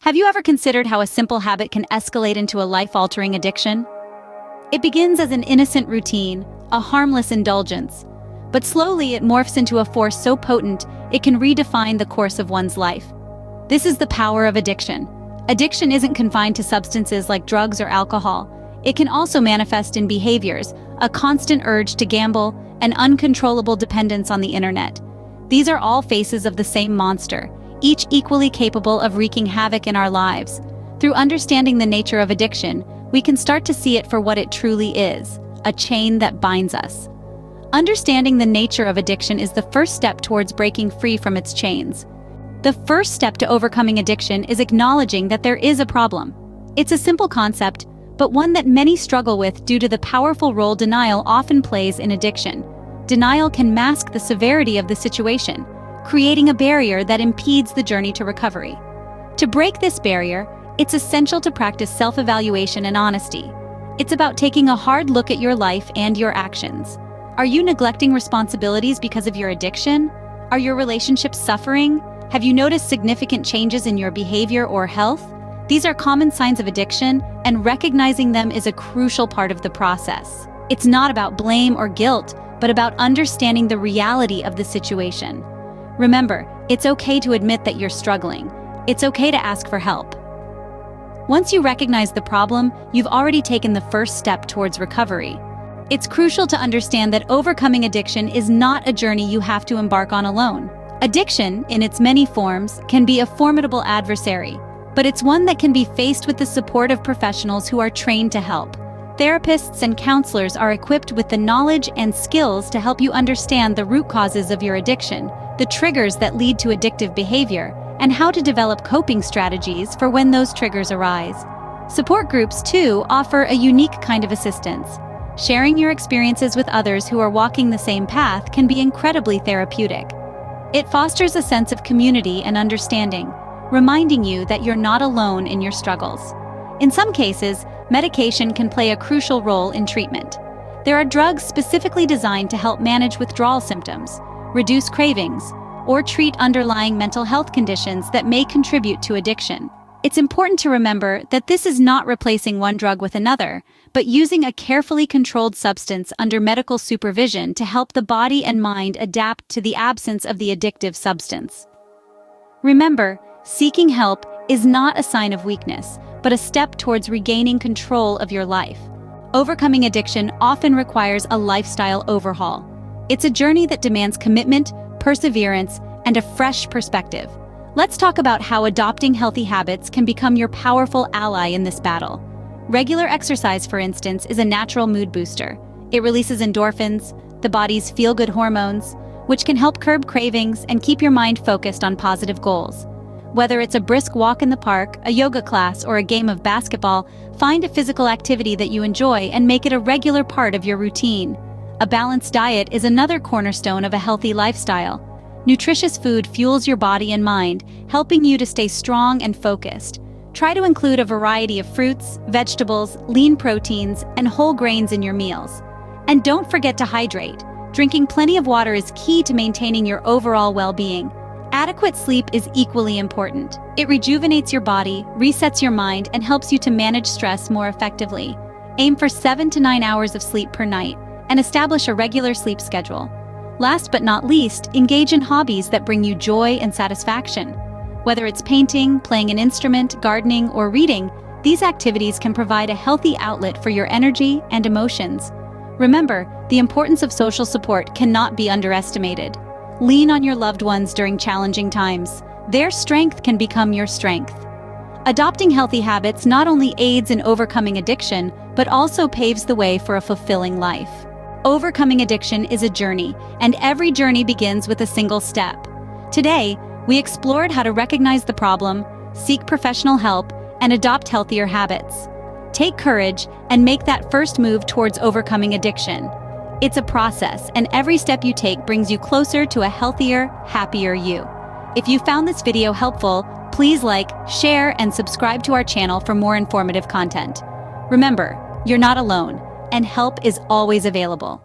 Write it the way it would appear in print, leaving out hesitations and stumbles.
Have you ever considered how a simple habit can escalate into a life-altering addiction? It begins as an innocent routine, a harmless indulgence, but slowly it morphs into a force so potent it can redefine the course of one's life. This is the power of addiction. Addiction isn't confined to substances like drugs or alcohol. It can also manifest in behaviors, a constant urge to gamble, and uncontrollable dependence on the internet. These are all faces of the same monster, each equally capable of wreaking havoc in our lives. Through understanding the nature of addiction, we can start to see it for what it truly is, a chain that binds us. Understanding the nature of addiction is the first step towards breaking free from its chains. The first step to overcoming addiction is acknowledging that there is a problem. It's a simple concept, but one that many struggle with due to the powerful role denial often plays in addiction. Denial can mask the severity of the situation, creating a barrier that impedes the journey to recovery. To break this barrier, it's essential to practice self-evaluation and honesty. It's about taking a hard look at your life and your actions. Are you neglecting responsibilities because of your addiction? Are your relationships suffering? Have you noticed significant changes in your behavior or health? These are common signs of addiction, and recognizing them is a crucial part of the process. It's not about blame or guilt, but about understanding the reality of the situation. Remember, it's okay to admit that you're struggling. It's okay to ask for help. Once you recognize the problem, you've already taken the first step towards recovery. It's crucial to understand that overcoming addiction is not a journey you have to embark on alone. Addiction, in its many forms, can be a formidable adversary, but it's one that can be faced with the support of professionals who are trained to help. Therapists and counselors are equipped with the knowledge and skills to help you understand the root causes of your addiction, the triggers that lead to addictive behavior, and how to develop coping strategies for when those triggers arise. Support groups, too, offer a unique kind of assistance. Sharing your experiences with others who are walking the same path can be incredibly therapeutic. It fosters a sense of community and understanding, reminding you that you're not alone in your struggles. In some cases, medication can play a crucial role in treatment. There are drugs specifically designed to help manage withdrawal symptoms, reduce cravings, or treat underlying mental health conditions that may contribute to addiction. It's important to remember that this is not replacing one drug with another, but using a carefully controlled substance under medical supervision to help the body and mind adapt to the absence of the addictive substance. Remember, seeking help is not a sign of weakness, but a step towards regaining control of your life. Overcoming addiction often requires a lifestyle overhaul. It's a journey that demands commitment, perseverance, and a fresh perspective. Let's talk about how adopting healthy habits can become your powerful ally in this battle. Regular exercise, for instance, is a natural mood booster. It releases endorphins, the body's feel-good hormones, which can help curb cravings and keep your mind focused on positive goals. Whether it's a brisk walk in the park, a yoga class, or a game of basketball, find a physical activity that you enjoy and make it a regular part of your routine. A balanced diet is another cornerstone of a healthy lifestyle. Nutritious food fuels your body and mind, helping you to stay strong and focused. Try to include a variety of fruits, vegetables, lean proteins, and whole grains in your meals. And don't forget to hydrate. Drinking plenty of water is key to maintaining your overall well-being. Adequate sleep is equally important. It rejuvenates your body, resets your mind, and helps you to manage stress more effectively. Aim for 7 to 9 hours of sleep per night, and establish a regular sleep schedule. Last but not least, engage in hobbies that bring you joy and satisfaction. Whether it's painting, playing an instrument, gardening, or reading, these activities can provide a healthy outlet for your energy and emotions. Remember, the importance of social support cannot be underestimated. Lean on your loved ones during challenging times. Their strength can become your strength. Adopting healthy habits not only aids in overcoming addiction, but also paves the way for a fulfilling life. Overcoming addiction is a journey, and every journey begins with a single step. Today, we explored how to recognize the problem, seek professional help, and adopt healthier habits. Take courage and make that first move towards overcoming addiction. It's a process, and every step you take brings you closer to a healthier, happier you. If you found this video helpful, please like, share, and subscribe to our channel for more informative content. Remember, you're not alone, and help is always available.